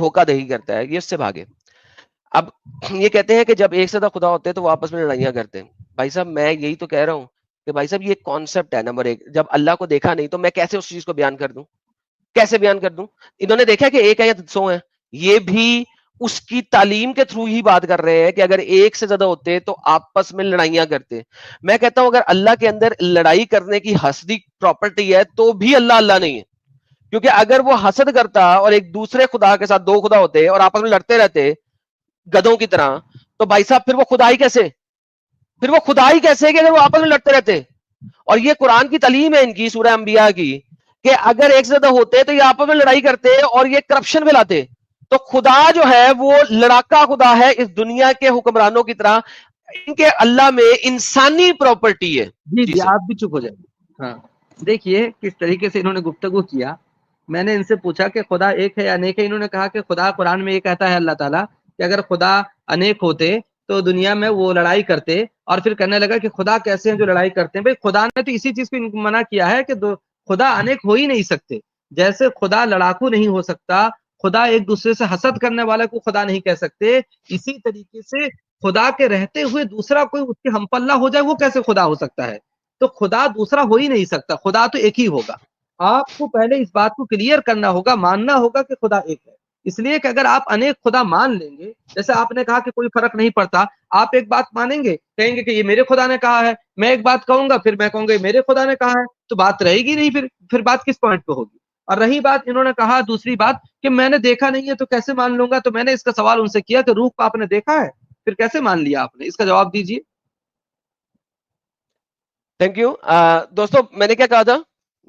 دھوکہ دہی کرتا ہے، یہ اس سے بھاگے. اب یہ کہتے ہیں کہ جب ایک سے زیادہ خدا ہوتے ہیں تو وہ آپس میں لڑائیاں کرتے ہیں. بھائی صاحب میں یہی تو کہہ رہا ہوں کہ بھائی صاحب یہ کانسیپٹ ہے نمبر ایک. جب اللہ کو دیکھا نہیں تو میں کیسے اس چیز کو بیان کر دوں؟ کیسے بیان کر دوں؟ انہوں نے دیکھا کہ ایک ہے یا 100 ہے، یہ بھی اس کی تعلیم کے تھرو ہی بات کر رہے ہیں کہ اگر ایک سے زیادہ ہوتے تو آپس میں لڑائیاں کرتے. میں کہتا ہوں اگر اللہ کے اندر لڑائی کرنے کی حسدی پراپرٹی ہے تو بھی اللہ اللہ نہیں ہے. کیونکہ اگر وہ حسد کرتا اور ایک دوسرے خدا کے ساتھ 2 خدا ہوتے اور آپس میں لڑتے رہتے گدوں کی طرح، تو بھائی صاحب پھر وہ خدائی کیسے؟ پھر وہ خدائی کیسے کہ اگر وہ آپس میں لڑتے رہتے؟ اور یہ قرآن کی تعلیم ہے ان کی سورہ انبیاء کی کہ اگر ایک سے زیادہ ہوتے تو یہ آپس میں لڑائی کرتے اور یہ کرپشن پھیلاتے. تو خدا جو ہے وہ لڑاکا خدا ہے اس دنیا کے حکمرانوں کی طرح. ان کے اللہ میں انسانی پراپرٹی ہے. جی آپ بھی چپ ہو جائیں. ہاں دیکھیے کس طریقے سے انہوں نے گفتگو کیا. میں نے ان سے پوچھا کہ خدا ایک ہے یا انیک ہے. انہوں نے کہا کہ خدا قرآن میں یہ کہتا ہے اللہ تعالیٰ کہ اگر خدا انیک ہوتے تو دنیا میں وہ لڑائی کرتے. اور پھر کہنے لگا کہ خدا کیسے ہیں جو لڑائی کرتے ہیں؟ بھائی خدا نے تو اسی چیز کو منع کیا ہے کہ خدا انیک ہو ہی نہیں سکتے. جیسے خدا لڑاکو نہیں ہو سکتا، خدا ایک دوسرے سے حسد کرنے والا کو خدا نہیں کہہ سکتے، اسی طریقے سے خدا کے رہتے ہوئے دوسرا کوئی اس کے ہم پلہ ہو جائے وہ کیسے خدا ہو سکتا ہے؟ تو خدا دوسرا ہو ہی نہیں سکتا، خدا تو ایک ہی ہوگا. آپ کو پہلے اس بات کو کلیئر کرنا ہوگا، ماننا ہوگا کہ خدا ایک ہے. اس لیے کہ اگر آپ انیک خدا مان لیں گے، جیسے آپ نے کہا کہ کوئی فرق نہیں پڑتا، آپ ایک بات مانیں گے، کہیں گے کہ یہ میرے خدا نے کہا ہے، میں ایک بات کہوں گا پھر میں کہوں گا یہ میرے خدا نے کہا ہے، تو بات رہے گی نہیں. پھر بات کس پوائنٹ پہ ہوگی؟ اور رہی بات انہوں نے کہا دوسری بات کہ میں نے دیکھا نہیں ہے تو کیسے مان لوں گا، تو میں نے اس کا سوال ان سے کیا کہ روح کو آپ نے دیکھا ہے پھر کیسے مان لیا آپ نے؟ اس کا جواب دیجیے. Thank you. دوستو میں نے کیا کہا تھا؟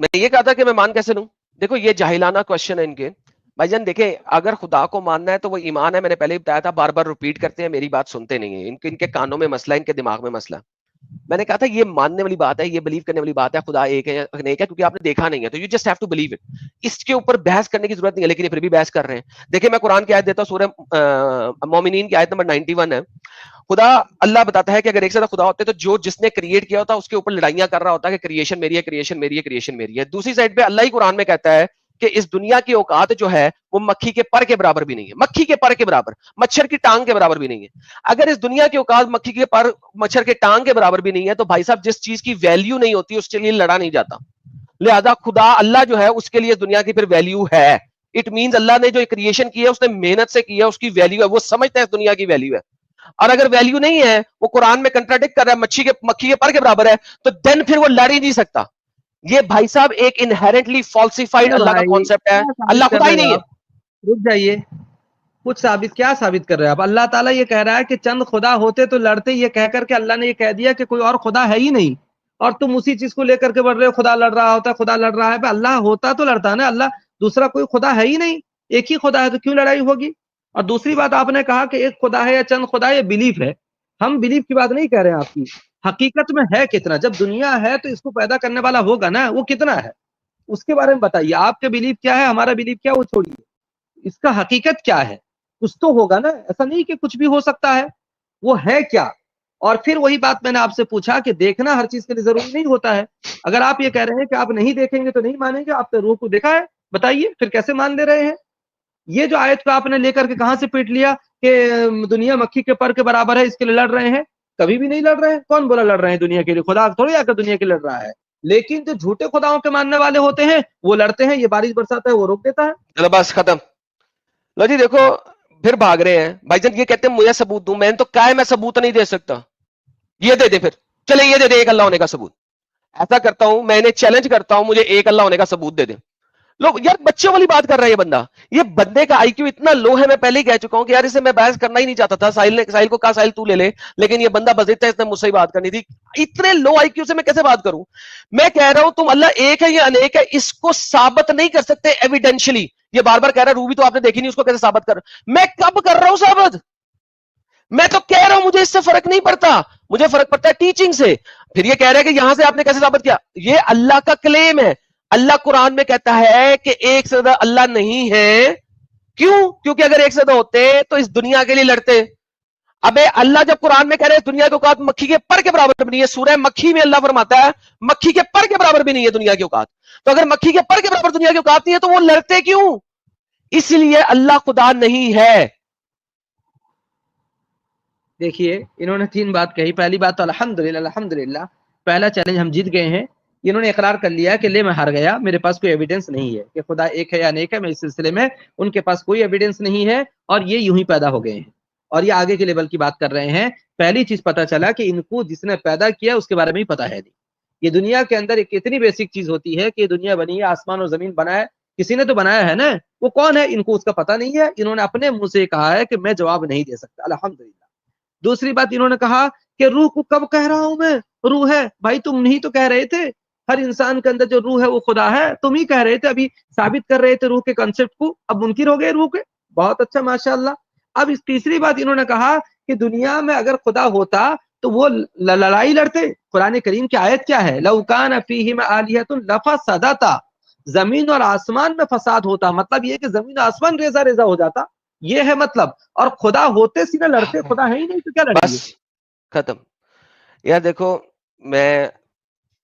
میں یہ کہا تھا کہ میں مان کیسے لوں. دیکھو یہ جاہلانہ کوشچن ہے ان کے. بھائی جان دیکھیں اگر خدا کو ماننا ہے تو وہ ایمان ہے. میں نے پہلے ہی بتایا تھا، بار بار ریپیٹ کرتے ہیں، میری بات سنتے نہیں ہیں. ان کے کانوں میں مسئلہ ہے، ان کے دماغ میں مسئلہ. میں نے کہا تھا یہ ماننے والی بات ہے، یہ بلیو کرنے والی بات ہے خدا ایک ہے یا ایک ہے، کیونکہ آپ نے دیکھا نہیں ہے تو you just have to believe it. اس کے اوپر بحث کرنے کی ضرورت نہیں ہے، لیکن یہ پھر بھی بحث کر رہے ہیں. دیکھیں میں قرآن کی آیت دیتا ہوں، سورہ مومنین کی آیت نمبر 91 ہے. خدا اللہ بتاتا ہے کہ اگر ایک سے زیادہ خدا ہوتے تو جس نے کریٹ کیا ہوتا اس کے اوپر لڑائیاں کر رہا ہوتا کہ کریشن میری ہے، کریشن میری ہے، کریشن میری ہے. دوسری سائڈ پہ اللہ ہی قرآن میں کہتا ہے کہ اس دنیا کی اوقات جو ہے وہ مکھی کے پر کے برابر بھی نہیں ہے. مکھی کے پر کے برابر، مچھر کی ٹانگ کے برابر بھی نہیں ہے. اگر اس دنیا کی اوقات مکھی کے پر مچھر کے ٹانگ کے برابر بھی نہیں ہے تو بھائی صاحب جس چیز کی ویلیو نہیں ہوتی اس کے لیے لڑا نہیں جاتا. لہذا خدا اللہ جو ہے اس کے لیے دنیا کی پھر ویلیو ہے. اٹ مینز اللہ نے جو کریشن کی ہے اس نے محنت سے کی ہے، اس کی ویلیو ہے، وہ سمجھتا ہے اس دنیا کی ویلیو ہے. اور اگر ویلیو نہیں ہے، وہ قرآن میں کنٹراڈکٹ کر رہا ہے، مکھی کے پر کے برابر ہے، تو دین پھر وہ لڑ ہی نہیں سکتا. یہ بھائی صاحب ایک انہیرنٹلی فالسیفائڈ اللہ کا کانسیپٹ ہے. اللہ خدا ہی نہیں ہے. رک جائیے، کچھ کیا ثابت کر رہے ہیں آپ؟ اللہ تعالیٰ یہ کہہ رہا ہے کہ چند خدا ہوتے تو لڑتے، یہ کہہ کر کے اللہ نے یہ کہہ دیا کہ کوئی اور خدا ہے ہی نہیں، اور تم اسی چیز کو لے کر کے بڑھ رہے ہو خدا لڑ رہا ہوتا، خدا لڑ رہا ہے. اللہ ہوتا تو لڑتا نا، اللہ دوسرا کوئی خدا ہے ہی نہیں، ایک ہی خدا ہے تو کیوں لڑائی ہوگی؟ اور دوسری بات آپ نے کہا کہ ایک خدا ہے یا چند خدا، یہ بلیف ہے. ہم بلیف کی بات نہیں کہہ رہے ہیں، آپ کی حقیقت میں ہے کتنا. جب دنیا ہے تو اس کو پیدا کرنے والا ہوگا نا، وہ کتنا ہے اس کے بارے میں بتائیے. آپ کے بلیف کیا ہے، ہمارا بلیف کیا، وہ چھوڑیے. اس کا حقیقت کیا ہے کچھ تو ہوگا نا، ایسا نہیں کہ کچھ بھی ہو سکتا ہے. وہ ہے کیا؟ اور پھر وہی بات میں نے آپ سے پوچھا کہ دیکھنا ہر چیز کے لیے ضروری نہیں ہوتا ہے. اگر آپ یہ کہہ رہے ہیں کہ آپ نہیں دیکھیں گے تو نہیں مانیں گے، آپ نے روح کو دیکھا ہے، بتائیے پھر کیسے مان لے رہے ہیں؟ یہ جو آیت کو آپ نے لے کر کے کہاں سے پیٹ لیا کہ دنیا مکھی کے پر کے برابر ہے اس کے لیے لڑ رہے ہیں؟ کبھی بھی نہیں لڑ رہے ہیں. کون بولا لڑ رہے ہیں دنیا کے لیے؟ خدا تھوڑی آ کر دنیا کے لڑ رہا ہے. لیکن جو جھوٹے خداؤں کے ماننے والے ہوتے ہیں وہ لڑتے ہیں. یہ بارش برساتا ہے، وہ روک دیتا ہے. چلو بس ختم. لو جی دیکھو پھر بھاگ رہے ہیں بھائی جان. یہ کہتے ہیں مجھے ثبوت دوں. میں نے تو کہا ہے میں ثبوت نہیں دے سکتا. یہ دے دے پھر، چلے یہ دے دے ایک اللہ ہونے کا ثبوت. ایسا کرتا ہوں میں انہیں چیلنج کرتا ہوں، مجھے ایک اللہ ہونے کا ثبوت دے دیں. لوگ یار بچوں والی بات کر رہا ہے یہ بندہ. یہ بندے کا آئی کیو اتنا لو ہے، میں پہلے ہی کہہ چکا ہوں کہ یار اسے میں بحث کرنا ہی نہیں چاہتا تھا. ساحل کو کہا ساحل تو لے لے، لیکن یہ بندہ بضد ہے، اس نے مجھ سے ہی بات کرنی تھی. اتنے لو آئی کیو سے میں کیسے بات کروں؟ میں کہہ رہا ہوں تم اللہ ایک ہے یا انیک ہے، اس کو ثابت نہیں کر سکتے ایویڈینشلی. یہ بار بار کہہ رہا ہے روبی تو آپ نے دیکھی نہیں، اس کو کیسے ثابت کر؟ میں کب کر رہا ہوں ثابت؟ میں تو کہہ رہا ہوں مجھے اس سے فرق نہیں پڑتا، مجھے فرق پڑتا ہے ٹیچنگ سے. پھر یہ کہہ رہا ہے کہ یہاں سے آپ نے کیسے ثابت کیا؟ یہ اللہ کا کلیم ہے. اللہ قرآن میں کہتا ہے کہ ایک سے زیادہ اللہ نہیں ہے. کیوں؟ کیونکہ اگر ایک سے زیادہ ہوتے تو اس دنیا کے لیے لڑتے. ابے اللہ جب قرآن میں کہہ رہے دنیا کی اوقات مکھی کے پر کے برابر بھی نہیں ہے، سورہ مکھی میں اللہ فرماتا ہے مکھی کے پر کے برابر بھی نہیں ہے دنیا کی اوقات. تو اگر مکھی کے پر کے برابر دنیا کی اوقات نہیں ہے تو وہ لڑتے کیوں؟ اس لیے اللہ خدا نہیں ہے. دیکھیے انہوں نے 3 بات کہی. پہلی بات تو الحمدللہ پہلا چیلنج ہم جیت گئے ہیں. انہوں نے اقرار کر لیا کہ لے میں ہار گیا, میرے پاس کوئی ایویڈنس نہیں ہے کہ خدا ایک ہے یا نیک ہے. میں اس سلسلے میں ان کے پاس کوئی ایویڈنس نہیں ہے اور یہ یوں ہی پیدا ہو گئے ہیں اور یہ آگے کے لیول کی بات کر رہے ہیں. پہلی چیز پتا چلا کہ ان کو جس نے پیدا کیا اس کے بارے میں ہی پتا ہے نہیں. یہ دنیا کے اندر ایک اتنی بیسک چیز ہوتی ہے کہ یہ دنیا بنی ہے, آسمان اور زمین بنا ہے, کسی نے تو بنایا ہے نا, وہ کون ہے ان کو اس کا پتا نہیں ہے. انہوں نے اپنے منہ سے کہا ہے کہ میں جواب نہیں دے سکتا. الحمدللہ. دوسری بات انہوں نے کہا کہ روح کو کب کہہ رہا ہوں میں روح ہے. بھائی تم نہیں تو کہہ رہے تھے ہر انسان کے اندر جو روح ہے وہ خدا ہے, تم ہی کہہ رہے تھے, ابھی ثابت کر رہے تھے روح کے کنسپٹ کو, اب منکر ہو گئے روح کے. بہت اچھا ماشاءاللہ. اب اس تیسری بات انہوں نے کہا کہ دنیا میں اگر خدا ہوتا تو وہ لڑائی لڑتے. قرآن کریم کی آیت کیا ہے؟ لو کان فیہما آلہۃ لفسدتا, زمین اور آسمان میں فساد ہوتا. مطلب یہ کہ زمین و آسمان ریزہ ریزہ ہو جاتا, یہ ہے مطلب. اور خدا ہوتے سیدھا لڑتے, خدا ہے ہی نہیں تو کیا لڑیں گے؟ بس ختم. یار دیکھو, میں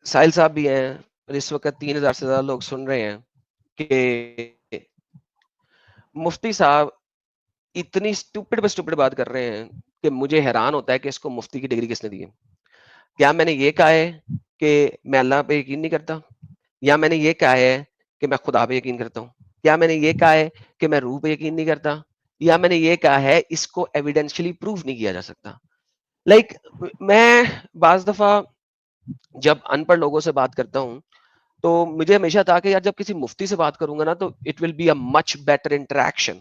ساحل صاحب بھی ہیں اور اس وقت 3000 سے زیادہ لوگ سن رہے ہیں کہ مفتی صاحب اتنی سٹوپڈ بات کر رہے ہیں کہ مجھے حیران ہوتا ہے کہ اس کو مفتی کی ڈگری کس نے دی ہے. کیا میں نے یہ کہا ہے کہ میں اللہ پہ یقین نہیں کرتا, یا میں نے یہ کہا ہے کہ میں خدا پہ یقین کرتا ہوں, کیا میں نے یہ کہا ہے کہ میں روح پہ یقین نہیں کرتا, یا میں نے یہ کہا ہے اس کو ایویڈینشلی پروف نہیں کیا جا سکتا. لائک میں بعض دفعہ جب ان پڑھ لوگوں سے بات کرتا ہوں تو مجھے ہمیشہ تھا کہ یار جب کسی مفتی سے بات کروں گا نا تو it will be a much better interaction,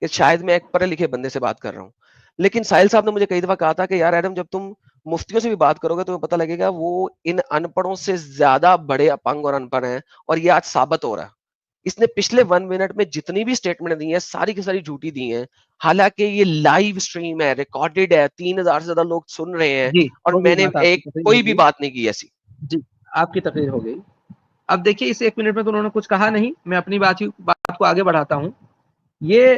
کہ شاید میں ایک پڑھے لکھے بندے سے بات کر رہا ہوں. لیکن ساحل صاحب نے مجھے کئی دفعہ کہا تھا کہ یار ایڈم, جب تم مفتیوں سے بھی بات کرو گے تو پتہ لگے گا وہ ان ان پڑھوں سے زیادہ بڑے اپنگ اور ان پڑھ ہیں, اور یہ آج ثابت ہو رہا ہے. اس نے پچھلے 1 منٹ میں جتنی بھی اسٹیٹمنٹ دی ہیں ساری کی ساری جھوٹی دی ہیں, حالانکہ یہ لائیو اسٹریم ہے, ریکارڈڈ ہے, 3000 سے زیادہ لوگ سن رہے ہیں, جی اور ہو میں گئی نے بات, آپ کی ایک تقریر کوئی ہو بھی گئی. بات نہیں کی ایسی. جی آپ کی تقریر ہو گئی. اب دیکھیے اس 1 منٹ میں تو انہوں نے کچھ کہا نہیں, میں اپنی بات کو آگے بڑھاتا ہوں. یہ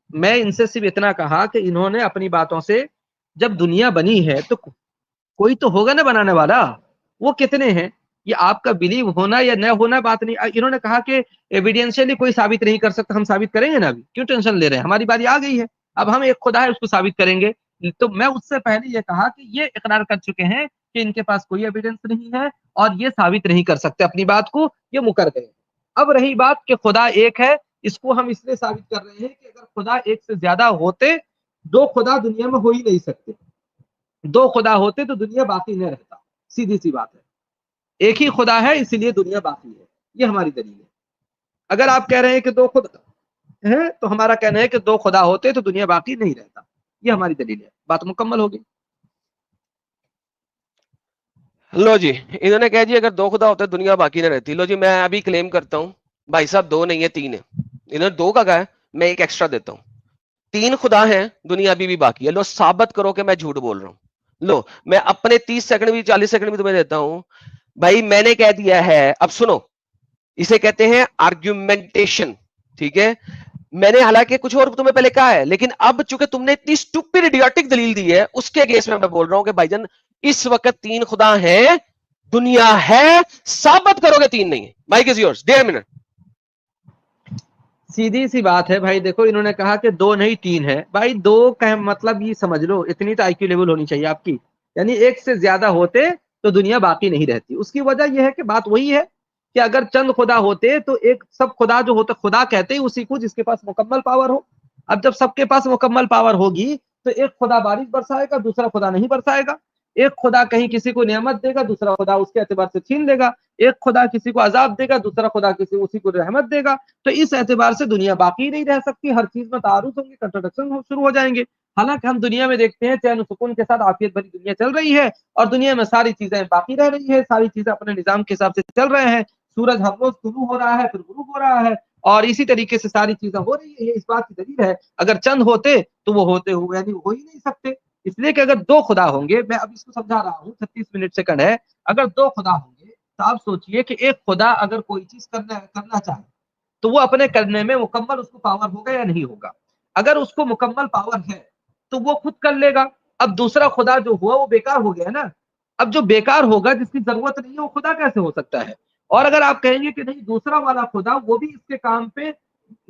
میں ان سے صرف اتنا کہا کہ انہوں نے اپنی باتوں سے, جب دنیا بنی ہے تو کوئی تو ہوگا نا بنانے والا, وہ کتنے ہیں یہ آپ کا بلیو ہونا یا نہ ہونا بات نہیں. انہوں نے کہا کہ ایویڈینشلی کوئی ثابت نہیں کر سکتا, ہم ثابت کریں گے نا, ابھی کیوں ٹینشن لے رہے ہیں, ہماری باری آ گئی ہے, اب ہم ایک خدا ہے اس کو ثابت کریں گے. تو میں اس سے پہلے یہ کہا کہ یہ اقرار کر چکے ہیں کہ ان کے پاس کوئی ایویڈنس نہیں ہے اور یہ ثابت نہیں کر سکتے اپنی بات کو, یہ مکر گئے. اب رہی بات کہ خدا ایک ہے, اس کو ہم اس لیے ثابت کر رہے ہیں کہ اگر خدا ایک سے زیادہ ہوتے, 2 خدا دنیا میں ہو ہی نہیں سکتے. 2 خدا ہوتے تو دنیا باقی نہ رہتا, سیدھی سی بات ہے. ایک ہی خدا ہے اسی لیے دنیا باقی ہے, یہ ہماری دلیل ہے. اگر آپ کہہ رہے ہیں کہ 2 خدا ہیں تو ہمارا کہنا ہے کہ 2 خدا ہوتے تو دنیا باقی نہیں رہتا, یہ ہماری دلیل ہے. بات مکمل ہوگی. لو جی, انہوں نے کہا جی اگر 2 خدا ہوتے دنیا باقی نہ رہتی. لو جی, میں ابھی کلیم کرتا ہوں بھائی صاحب 2 نہیں ہے 3 ہے. انہوں نے 2 کا کہا ہے, میں ایک ایکسٹرا دیتا ہوں. 3 خدا ہیں, دنیا ابھی بھی باقی ہے. لو ثابت کرو کہ میں جھوٹ بول رہا ہوں. لو میں اپنے 30 سیکنڈ بھی 40 سیکنڈ بھی تمہیں دیتا ہوں. بھائی میں نے کہہ دیا ہے, اب سنو, اسے کہتے ہیں آرگیومنٹیشن, ٹھیک ہے. میں نے حالانکہ کچھ اور تمہیں پہلے کہا ہے, لیکن اب چونکہ تم نے اتنی اسٹوپڈ ایڈیوٹک دلیل دی ہے اس کے اگینسٹ میں بول رہا ہوں کہ بھائی جان اس وقت 3 خدا ہیں, دنیا ہے, ثابت کرو گے 3 نہیں ہے. Mic is yours, 1.5 minute. سیدھی سی بات ہے بھائی. دیکھو انہوں نے کہا کہ 2 نہیں 3 ہے. بھائی 2 کا مطلب یہ سمجھ لو, اتنی تو آئی کیو لیول ہونی چاہیے آپ کی, یعنی 1 سے زیادہ ہوتے تو دنیا باقی نہیں رہتی. اس کی وجہ یہ ہے کہ بات وہی ہے کہ اگر چند خدا ہوتے تو ایک سب خدا جو ہوتا, خدا کہتے ہی اسی کو جس کے پاس مکمل پاور ہو. اب جب سب کے پاس مکمل پاور ہوگی تو ایک خدا بارش برسائے گا, دوسرا خدا نہیں برسائے گا. ایک خدا کہیں کسی کو نعمت دے گا, دوسرا خدا اس کے اعتبار سے چھین لے گا. ایک خدا کسی کو عذاب دے گا, دوسرا خدا اسی کو رحمت دے گا. تو اس اعتبار سے دنیا باقی نہیں رہ سکتی, ہر چیز میں تعارض ہوں گے, کنٹرڈکشن شروع ہو جائیں گے. حالانکہ ہم دنیا میں دیکھتے ہیں چین و سکون کے ساتھ عافیت بھری دنیا چل رہی ہے, اور دنیا میں ساری چیزیں باقی رہ رہی ہے, ساری چیزیں اپنے نظام کے حساب سے چل رہے ہیں. سورج ہر روز طلوع ہو رہا ہے, پھر غروب ہو رہا ہے, اور اسی طریقے سے ساری چیزیں ہو رہی ہے. یہ اس بات کی دلیل ہے. اگر چند ہوتے تو وہ ہوتے ہوئے یعنی ہو ہی نہیں سکتے, اس لیے کہ اگر 2 خدا ہوں گے, میں اب اس کو سمجھا رہا ہوں, 36 منٹ سیکنڈ ہے. اگر 2 خدا ہوں گے تو آپ سوچئے کہ ایک خدا اگر کوئی چیز کرنا چاہے تو وہ اپنے کرنے میں مکمل اس کو پاور ہوگا یا نہیں ہوگا. اگر اس کو مکمل پاور ہے تو وہ خود کر لے گا. اب دوسرا خدا جو ہوا وہ بیکار ہو گیا نا. اب جو بیکار ہوگا, جس کی ضرورت نہیں ہے, وہ خدا کیسے ہو سکتا ہے؟ اور اگر آپ کہیں گے کہ نہیں دوسرا والا خدا وہ بھی اس کے کام پہ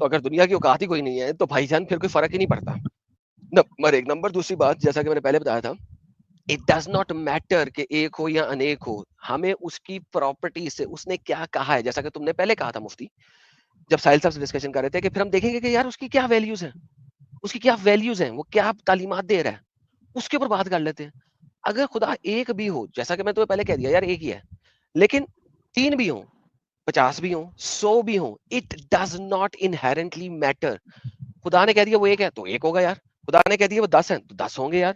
تو اگر دنیا کی اوقات ہی کوئی نہیں ہے تو بھائی جان پھر کوئی فرق ہی نہیں پڑتا. نمبر ایک. نمبر دوسری بات, جیسا کہ میں نے پہلے بتایا تھا, اٹ ڈز ناٹ میٹر کہ ایک ہو یا انیک ہو, ہمیں اس کی پراپرٹی سے اس نے کیا کہا ہے, جیسا کہ تم نے پہلے کہا تھا مفتی جب ساحل صاحب سے ڈسکشن کر رہے تھے, کہ پھر ہم دیکھیں گے کہ یار اس کی کیا ویلیوز ہیں, اس کی کیا ویلیوز ہیں, وہ کیا تعلیمات دے رہا ہے, اس کے اوپر بات کر لیتے ہیں. اگر خدا ایک بھی ہو, جیسا کہ میں تمہیں پہلے کہہ دیا یار ایک ہی ہے, لیکن 3 بھی ہوں, 50 بھی ہوں, 100 بھی ہوں, it does not inherently matter. خدا نے کہہ دیا وہ ایک ہے تو ایک ہوگا یار, خدا نے کہہ دیا وہ 10 ہیں تو 10 ہوں گے یار.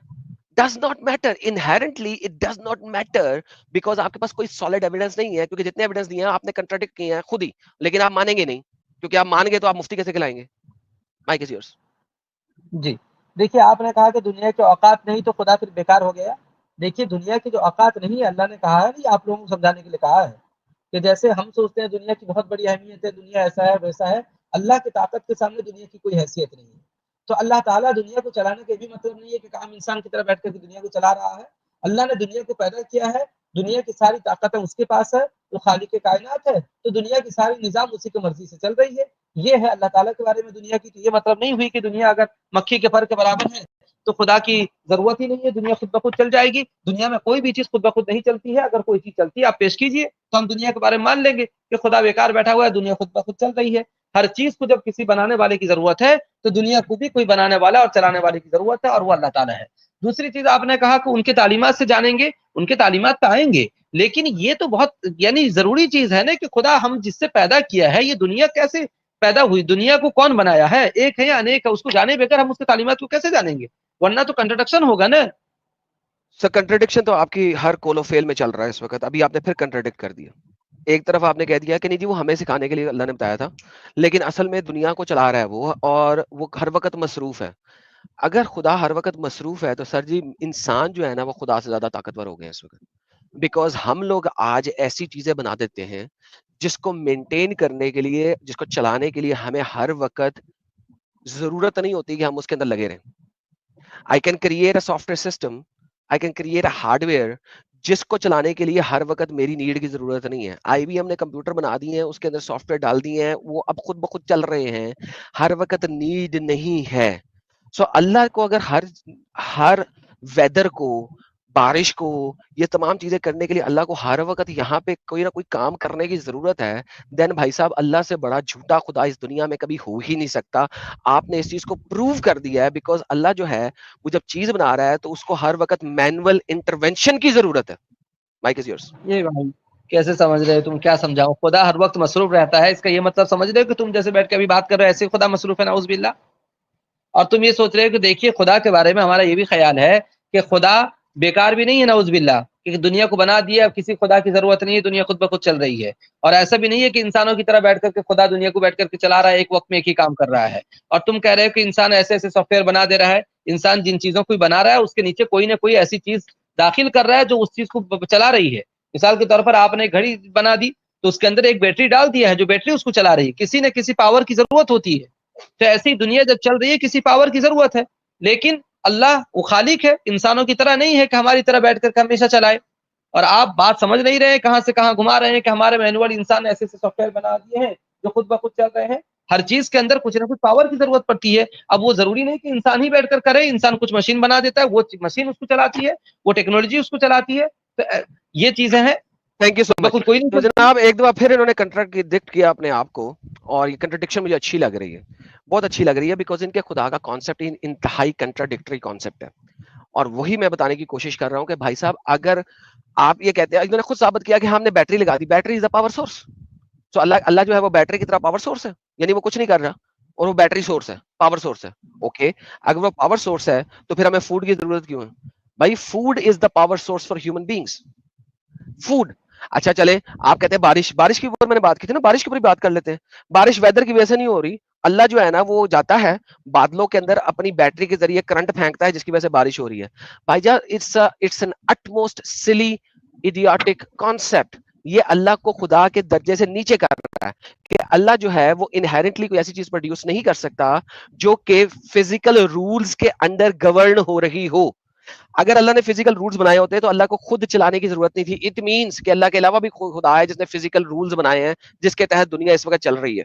Does not matter inherently, it does not matter, because آپ کے پاس کوئی سالڈ ایویڈنس نہیں ہے, کیونکہ جتنے ایویڈنس دیے ہیں آپ نے کنٹراڈکٹ کیے ہیں خود ہی, لیکن آپ مانیں گے نہیں, کیونکہ آپ مان گے تو آپ مفتی کیسے کھلائیں گے. Mic is yours. جی دیکھیے آپ نے کہا کہ دنیا کے اوقات نہیں تو خدا پھر بیکار ہو گیا. دیکھیے دنیا کی جو اوقات نہیں ہے اللہ نے کہا ہے, یہ آپ لوگوں کو سمجھانے کے لیے کہا ہے کہ جیسے ہم سوچتے ہیں دنیا کی بہت بڑی اہمیت ہے, دنیا ایسا ہے ویسا ہے, اللہ کی طاقت کے سامنے دنیا کی کوئی حیثیت نہیں ہے. تو اللہ تعالیٰ دنیا کو چلانے کا بھی مطلب نہیں ہے کہ عام انسان کی طرح بیٹھ کر کے دنیا کو چلا رہا ہے. اللہ نے دنیا کو پیدا کیا ہے, دنیا کی ساری طاقتیں اس کے پاس ہے, وہ خالق کائنات ہے, تو دنیا کی ساری نظام اسی کی مرضی سے چل رہی ہے. یہ ہے اللہ تعالیٰ کے بارے میں دنیا کی. تو یہ مطلب نہیں ہوئی کہ دنیا اگر مکھی کے پر کے برابر ہے تو خدا کی ضرورت ہی نہیں ہے, دنیا خود بخود چل جائے گی. دنیا میں کوئی بھی چیز خود بخود نہیں چلتی ہے. اگر کوئی چیز چلتی ہے آپ پیش کیجئے تو ہم دنیا کے بارے میں مان لیں گے کہ خدا بیکار بیٹھا ہوا ہے, دنیا خود بخود چل رہی ہے. ہر چیز کو جب کسی بنانے والے کی ضرورت ہے تو دنیا کو بھی کوئی بنانے والا اور چلانے والے کی ضرورت ہے, اور وہ اللہ تعالیٰ ہے. دوسری چیز آپ نے کہا کہ ان کے تعلیمات سے جانیں گے, ان کے تعلیمات تو آئیں گے, لیکن یہ تو بہت یعنی ضروری چیز ہے نا کہ خدا ہم جس سے پیدا کیا ہے, یہ دنیا کیسے پیدا ہوئی, دنیا کو کون بنایا ہے, ایک ہے یا انیک ہے, اس کو جانے بغیر ہم اس کے تعلیمات کو کیسے جانیں گے, ورنہ تو کنٹرڈکشن ہوگا نا. سر کنٹرڈکشن تو آپ کی ہر کول آف فیل میں چل رہا ہے اس وقت. ابھی آپ نے پھر کنٹرڈکٹ کر دیا. ایک طرف آپ نے کہہ دیا کہ نہیں جی وہ ہمیں سکھانے کے لیے اللہ نے بتایا تھا, لیکن اصل میں دنیا کو چلا رہا ہے وہ, اور وہ ہر وقت مصروف ہے. اگر خدا ہر وقت مصروف ہے تو سر جی انسان جو ہے نا وہ خدا سے زیادہ طاقتور ہو گئے ہیں اس وقت, بیکاز ہم لوگ آج ایسی چیزیں بنا دیتے ہیں جس کو مینٹین کرنے کے لیے, جس کو چلانے کے لیے ہمیں ہر وقت ضرورت نہیں ہوتی کہ ہم اس کے اندر لگے رہیں. I can create a software system, I can create a hardware جس کو چلانے کے لیے ہر وقت میری نیڈ کی ضرورت نہیں ہے. آئی بی ہم نے کمپیوٹر بنا دیے ہیں, اس کے اندر سافٹ ویئر ڈال دیے ہیں, وہ اب خود بخود چل رہے ہیں, ہر وقت نیڈ نہیں ہے. سو اللہ کو اگر ہر ویدر کو, بارش کو, یہ تمام چیزیں کرنے کے لیے اللہ کو ہر وقت یہاں پہ کوئی نہ کوئی کام کرنے کی ضرورت ہے, دین بھائی صاحب اللہ سے بڑا جھوٹا خدا اس دنیا میں کبھی ہو ہی نہیں سکتا. آپ نے اس چیز کو پروو کر دیا ہے, بیکاز اللہ جو ہے وہ جب چیز بنا رہا ہے تو اس کو ہر وقت مینول انٹرونشن کی ضرورت ہے. Mic is yours. یہ بھائی کیسے سمجھ رہے ہو تم, کیا سمجھاؤ, خدا ہر وقت مصروف رہتا ہے, اس کا یہ مطلب سمجھ رہے ہو کہ تم جیسے بیٹھ کے ابھی بات کر رہے ہو ایسے خدا مصروف ہے, نعوذ باللہ. اور تم یہ سوچ رہے ہو کہ دیکھیے خدا کے بارے میں ہمارا یہ بھی خیال ہے کہ خدا بیکار بھی نہیں ہے, نعوذ باللہ, کہ دنیا کو بنا دیا, اب کسی خدا کی ضرورت نہیں ہے, دنیا خود بخود چل رہی ہے. اور ایسا بھی نہیں ہے کہ انسانوں کی طرح بیٹھ کر کے خدا دنیا کو بیٹھ کر کے چلا رہا ہے, ایک وقت میں ایک ہی کام کر رہا ہے. اور تم کہہ رہے ہو کہ انسان ایسے ایسے سافٹ ویئر بنا دے رہا ہے. انسان جن چیزوں کو بنا رہا ہے اس کے نیچے کوئی نہ کوئی ایسی چیز داخل کر رہا ہے جو اس چیز کو چلا رہی ہے. مثال کے طور پر آپ نے گھڑی بنا دی تو اس کے اندر ایک بیٹری ڈال دیا ہے, جو بیٹری اس کو چلا رہی ہے. کسی نہ کسی پاور کی ضرورت ہوتی ہے. تو ایسی دنیا جب چل رہی ہے کسی پاور کی ضرورت ہے, لیکن اللہ وہ خالق ہے, انسانوں کی طرح نہیں ہے کہ ہماری طرح بیٹھ کر کے ہمیشہ چلائے. اور آپ بات سمجھ نہیں رہے ہیں, کہاں سے کہاں گھما رہے ہیں کہ ہمارے مینول انسان ایسے ایسے سافٹ ویئر بنا دیے ہیں جو خود بخود چل رہے ہیں. ہر چیز کے اندر کچھ نہ کچھ پاور کی ضرورت پڑتی ہے. اب وہ ضروری نہیں کہ انسان ہی بیٹھ کر کرے, انسان کچھ مشین بنا دیتا ہے, وہ مشین اس کو چلاتی ہے, وہ ٹیکنالوجی اس کو چلاتی ہے. تو یہ چیزیں ہیں, تھینک یو سو خود مچ. بخود کوئی نہیں تو چلتی. جناب ایک دفعہ پھر انہوں نے کنٹرڈکٹ کیا اپنے آپ کو, اور یہ کنٹرڈکشن مجھے اچھی لگ رہی ہے, بہت اچھی لگ رہی ہے, بیکاز ان کے خدا کا کانسیپٹ انتہائی کنٹراڈکٹری کانسیپٹ ہے. اور وہی میں بتانے کی کوشش کر رہا ہوں کہ بھائی صاحب اگر آپ یہ کہتے ہیں, انہوں نے خود ثابت کیا کہ ہم نے بیٹری لگا دی, battery is a power source. تو اللہ جو ہے وہ بیٹری کی طرح پاور سورس ہے, یعنی وہ کچھ نہیں کر رہا اور وہ بیٹری سورس ہے, پاور سورس ہے. اوکے, اگر وہ پاور سورس ہے تو پھر ہمیں فوڈ کی ضرورت کیوں ہے بھائی؟ Food is the power source for human beings, food. اچھا چلے, آپ کہتے ہیں بارش کی اوپر میں نے بات کی تھی نا, بارش کی اوپر بات کر لیتے ہیں. بارش ویدر کی وجہ سے نہیں ہو رہی, اللہ جو ہے نا وہ جاتا ہے بادلوں کے اندر اپنی بیٹری کے ذریعے کرنٹ پھینکتا ہے جس کی وجہ سے بارش ہو رہی ہے. بھائی جان اٹس این اٹموسٹ سلی ایڈیاٹک کانسیپٹ. یہ اللہ کو خدا کے درجے سے نیچے کر رہا ہے کہ اللہ جو ہے وہ انہیرنٹلی کوئی ایسی چیز پروڈیوس نہیں کر سکتا جو کہ فزیکل رولز کے انڈر گورن ہو رہی ہو. اگر اللہ نے فزیکل رولز بنائے ہوتے تو اللہ کو خود چلانے کی ضرورت نہیں تھی. اٹ مینس کہ اللہ کے علاوہ بھی خدا ہے جس نے فزیکل رولز بنائے ہیں جس کے تحت دنیا اس وقت چل رہی ہے.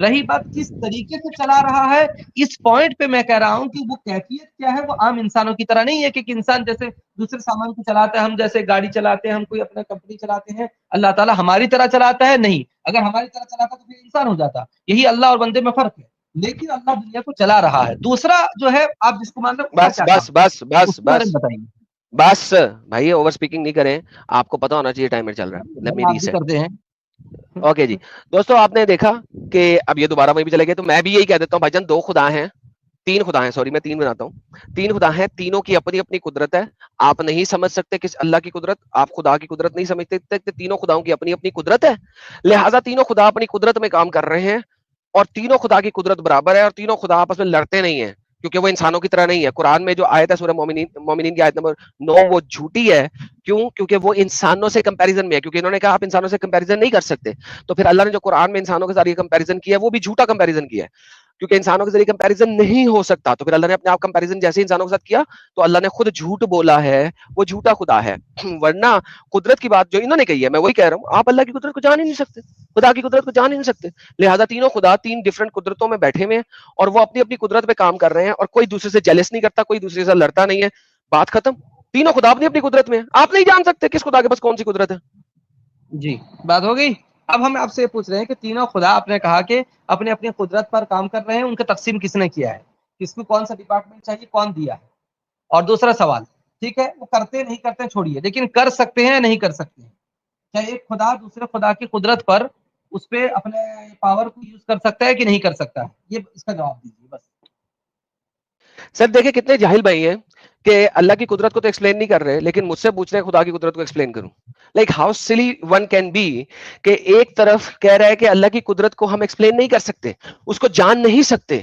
رہی بات کس طریقے سے چلا رہا ہے، اس پوائنٹ پہ میں کہہ رہا ہوں کہ وہ کیفیت کیا ہے، وہ عام انسانوں کی طرح نہیں ہے کہ ایک انسان جیسے دوسرے سامان کو چلاتا ہے، ہم جیسے گاڑی چلاتے ہیں، ہم کوئی اپنا کمپنی چلاتے ہیں، اللہ تعالیٰ ہماری طرح چلاتا ہے نہیں. اگر ہماری طرح چلاتا تو پھر انسان ہو جاتا. یہی اللہ اور بندے میں فرق ہے. لیکن اللہ دنیا کو چلا رہا ہے. دوسرا جو ہے آپ جس کو مان رہے ہیں اس کا بس کیا بس کام، بس اس بس کے بارے بس میں بتائیے. بس بھائی اوور اسپیکنگ نہیں کریں, آپ کو پتا ہونا چاہیے ٹائمر چل رہا ہے. لیٹ می آپ بھی ریسیٹ. کرتے ہیں. اوکے جی دوستوں, آپ نے دیکھا کہ اب یہ دوبارہ وہیں بھی چلے گئے, تو میں بھی یہی کہہ دیتا ہوں بھائی جان, دو خدا ہیں, تین خدا ہیں, سوری میں تین بناتا ہوں, تین خدا ہیں, تینوں کی اپنی اپنی قدرت ہے. آپ نہیں سمجھ سکتے کس اللہ کی قدرت, آپ خدا کی قدرت نہیں سمجھتے, تینوں خداؤں کی اپنی اپنی قدرت ہے. لہٰذا تینوں خدا اپنی قدرت میں کام کر رہے ہیں, اور تینوں خدا کی قدرت برابر ہے, اور تینوں خدا آپس میں لڑتے نہیں ہیں, کیونکہ وہ انسانوں کی طرح نہیں ہے. قرآن میں جو آیت ہے سورہ مومنین کی آیت نمبر 9, وہ جھوٹی ہے. کیوں؟ کیونکہ وہ انسانوں سے کمپیریزن میں ہے, کیونکہ انہوں نے کہا آپ انسانوں سے کمپیریزن نہیں کر سکتے. تو پھر اللہ نے جو قرآن میں انسانوں کے ساتھ یہ کمپیریزن کیا ہے وہ بھی جھوٹا کمپیریزن کیا ہے, کیونکہ انسانوں کے ذریعے کمپیریزن نہیں ہو سکتا. تو پھر اللہ نے اپنے آپ کمپیریزن جیسے انسانوں کے ساتھ کیا, تو اللہ نے خود جھوٹ بولا ہے, وہ جھوٹا خدا ہے. ورنہ قدرت کی بات جو انہوں نے کہی ہے, میں وہی کہہ رہا ہوں, آپ اللہ کی قدرت کو جان ہی نہیں سکتے, خدا کی قدرت کو جان ہی نہیں سکتے. لہٰذا تینوں خدا تین ڈفرنٹ قدرتوں میں بیٹھے ہوئے ہیں, اور وہ اپنی اپنی قدرت پہ کام کر رہے ہیں, اور کوئی دوسرے سے جیلس نہیں کرتا, کوئی دوسرے سے لڑتا نہیں ہے. بات ختم. تینوں خدا اپنی اپنی قدرت میں ہیں, آپ نہیں جان سکتے کس خدا کے پاس کون سی قدرت ہے. جی بات ہو گئی. اب ہم آپ سے پوچھ رہے ہیں کہ تینوں خدا آپ نے کہا کہ اپنے اپنی قدرت پر کام کر رہے ہیں, ان کا تقسیم کس نے کیا ہے, کس کو کون سا ڈپارٹمنٹ چاہیے, کون دیا ہے. اور دوسرا سوال, ٹھیک ہے وہ کرتے نہیں کرتے چھوڑیے, لیکن کر سکتے ہیں نہیں کر سکتے ہیں, کیا ایک خدا دوسرے خدا کی قدرت پر اس پہ اپنے پاور کو یوز کر سکتا ہے کہ نہیں کر سکتا ہے, یہ اس کا جواب دیجیے بس. سر دیکھیں کتنے جاہل بھائی ہیں کہ اللہ کی قدرت کو تو ایکسپلین نہیں کر رہے, لیکن مجھ سے پوچھ رہے ہیں خدا کی قدرت کو ایکسپلین کروں. لائک ہاؤ سلی ون کین بی, کہ ایک طرف کہہ رہا ہے کہ اللہ کی قدرت کو ہم ایکسپلین نہیں کر سکتے, اس کو جان نہیں سکتے,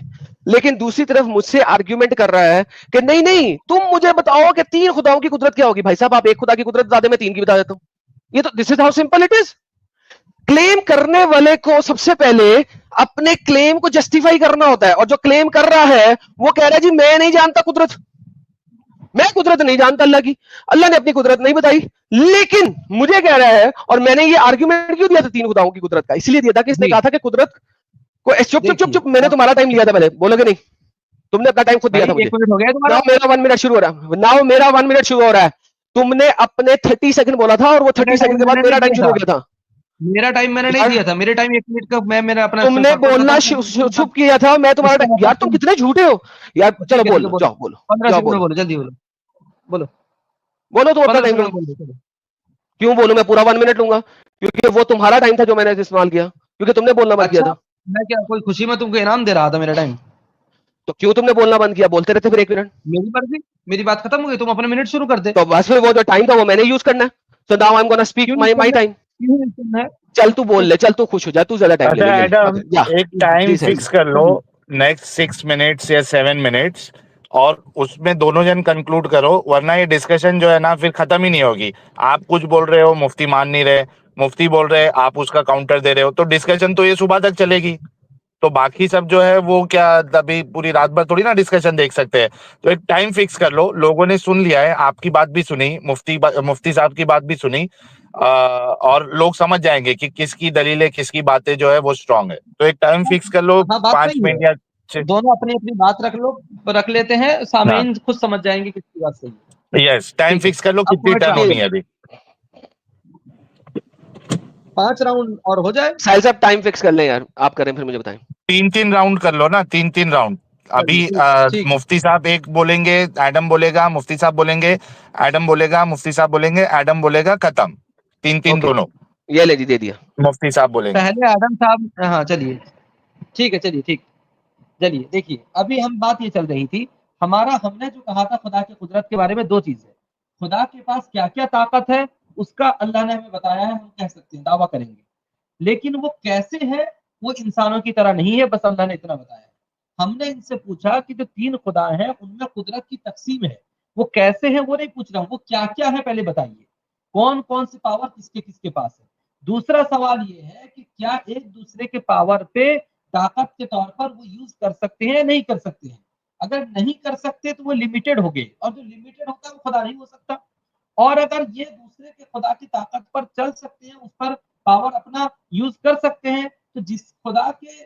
لیکن دوسری طرف مجھ سے آرگیومنٹ کر رہا ہے کہ نہیں نہیں تم مجھے بتاؤ کہ تین خداؤں کی قدرت کیا ہوگی. بھائی صاحب آپ ایک خدا کی قدرت بتا دیں, میں تین کی بتا دیتا ہوں. یہ تو this is how simple it is. Claim کرنے والے کو سب سے پہلے اپنے کلیم کو جسٹیفائی کرنا ہوتا ہے, اور جو کلیم کر رہا ہے وہ کہہ رہا ہے جی میں نہیں جانتا قدرت, میں قدرت نہیں جانتا اللہ کی, اللہ نے اپنی قدرت نہیں بتائی, لیکن مجھے کہہ رہا ہے. اور میں نے یہ آرگیومنٹ کیوں دیا تھا تین خداؤں کی قدرت کا, اس لیے دیا تھا کہ اس نے جی کہا تھا کہ قدرت کو چپ چپ چپ دیکھیے چپ, میں نے تمہارا ٹائم لیا تھا پہلے, بولو کہ نہیں, تم نے اپنا ٹائم خود دیا بھائی تھا مجھے. 1 منٹ ہو گیا تمہارا. ناؤ میرا 1 منٹ شروع ہو رہا ہے, ناؤ میرا 1 منٹ شروع ہو رہا ہے. تم نے اپنے 30 سیکنڈ بولا تھا, اور وہ میرا 30 ٹائم سیکنڈ کے میں نے بعد نہیں میرا ٹائم دیا شروع تھا, ہو گیا تھا. میرا ٹائم میں نے نہیں یار دیا تھا, میرے ٹائم 1 منٹ کا میں اپنا تم نے پرپز بولنا بتاؤں کہ چھپ کیا تھا, میں اس تمہارا کا یار مطلب تم تم کتنے جھوٹے ہو یار. چلو ٹھیک ہے بول ٹھیک ہے لو, بولو, جاؤ بولو, 15 جاؤ سیکنڈ میں بولو, بولو, جلدی بولو, بولو بولو تم اپنا 15 ٹائم سیکنڈ لو. میں بولو, چلو. کیوں بولوں میں پورا 1 منٹ لوں گا, کیونکہ وہ تمہارا ٹائم تھا جو میں نے استعمال کیا, کیونکہ تم نے بولنا بند کیا اچھا تھا. میں کیا کوئی خوشی میں تم کو انعام دے رہا تھا میرا ٹائم, تو کیوں تم نے بولنا بند کیا, بولتے رہتے پھر 1 منٹ. میری مرضی, میری بات ختم ہو گئی, تم اپنا منٹ شروع کر دے. تو بس پھر وہ جو ٹائم تھا وہ میں نے یوز کرنا ہے. So now I am gonna speak کیوں نہیں مائی کرنا, ٹائم. کیوں نہیں کرنا ہے. چل تو بول لے, چل تو خوش ہو جا, تو زیادہ ٹائم لے اچھا لے, یہ لے ایڈم, اوکے جا. ایک ٹائم جی فکس صحیح. کر لو, نیکسٹ 6 منٹس یا 7 منٹس, اور اس میں دونوں جن کنکلوڈ کرو, ورنہ یہ ڈسکشن جو ہے نا پھر ختم ہی نہیں ہوگی. آپ کچھ بول رہے ہو, مفتی مان نہیں رہے, مفتی بول رہے آپ اس کا کاؤنٹر دے رہے ہو, تو ڈسکشن تو یہ صبح تک چلے گی. تو باقی سب جو ہے وہ کیا ابھی پوری رات بھر تھوڑی نا ڈسکشن دیکھ سکتے ہیں. تو ایک ٹائم فکس کر لو, لوگوں نے سن لیا ہے, آپ کی بات بھی سنی, مفتی صاحب کی بات بھی سنی, اور لوگ سمجھ جائیں گے کہ کس کی دلیلیں کس کی باتیں جو ہے وہ اسٹرانگ ہے. تو ایک ٹائم فکس کر لو, ہاں بات 5 صحیح ہے, منٹ یا دونوں اپنی اپنی بات رکھ لو, رکھ لیتے ہیں, ہاں سامعین خود سمجھ جائیں گے کس کی بات صحیح ہے. یس, ٹائم ٹھیک ہے, فکس کر لو, اب کتنی 5 ٹرن راؤنڈ, ہونی ہے ابھی. 5 راؤنڈ اور ہو جائے. ساحل صاحب ٹائم فکس کر لیں یار, آپ کریں پھر مجھے بتائیں. 3 راؤنڈ کر لو نا, 3 راؤنڈ. ابھی چلیے ٹھیک ہے, ٹھیک ہے. مفتی صاحب ایک بولیں گے, ایڈم بولے گا, مفتی صاحب بولیں گے, ایڈم بولے گا, مفتی صاحب بولیں گے, ایڈم بولے گا, ختم. 3 اوکے دونوں یہ لے جی, دے دیا. مفتی صاحب بولیں گے. پہلے آدم صاحب, ہاں چلیے ٹھیک ہے, چلیے ٹھیک. چلیے دیکھیے, ابھی ہم بات یہ چل رہی تھی ہمارا, ہم نے جو کہا تھا خدا کی قدرت کے بارے میں, 2 چیزیں, خدا کے پاس کیا کیا طاقت ہے اس کا اللہ نے ہمیں بتایا ہے, ہم کہہ سکتے ہیں, دعویٰ کریں گے, لیکن وہ کیسے ہے وہ انسانوں کی طرح نہیں ہے, بس اللہ نے اتنا بتایا. ہم نے ان سے پوچھا کہ جو 3 خدا ہیں ان میں قدرت کی تقسیم ہے, وہ کیسے ہیں وہ نہیں پوچھ رہا ہوں, وہ کیا کیا ہے پہلے بتائیے, کون کون سی پاور کس کے پاس ہے. دوسرا سوال یہ ہے کہ کیا ایک دوسرے کے پاور پہ طاقت کے طور پر وہ یوز کر سکتے ہیں یا نہیں کر سکتے ہیں. اگر نہیں کر سکتے تو وہ لمیٹڈ ہو گئے, اور جو لمیٹڈ ہوتا ہے وہ خدا نہیں ہو سکتا. اور اگر یہ دوسرے کے خدا کی طاقت پر چل سکتے ہیں, اس پر پاور اپنا یوز کر سکتے ہیں, تو جس خدا کے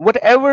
Whatever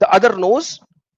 the other knows,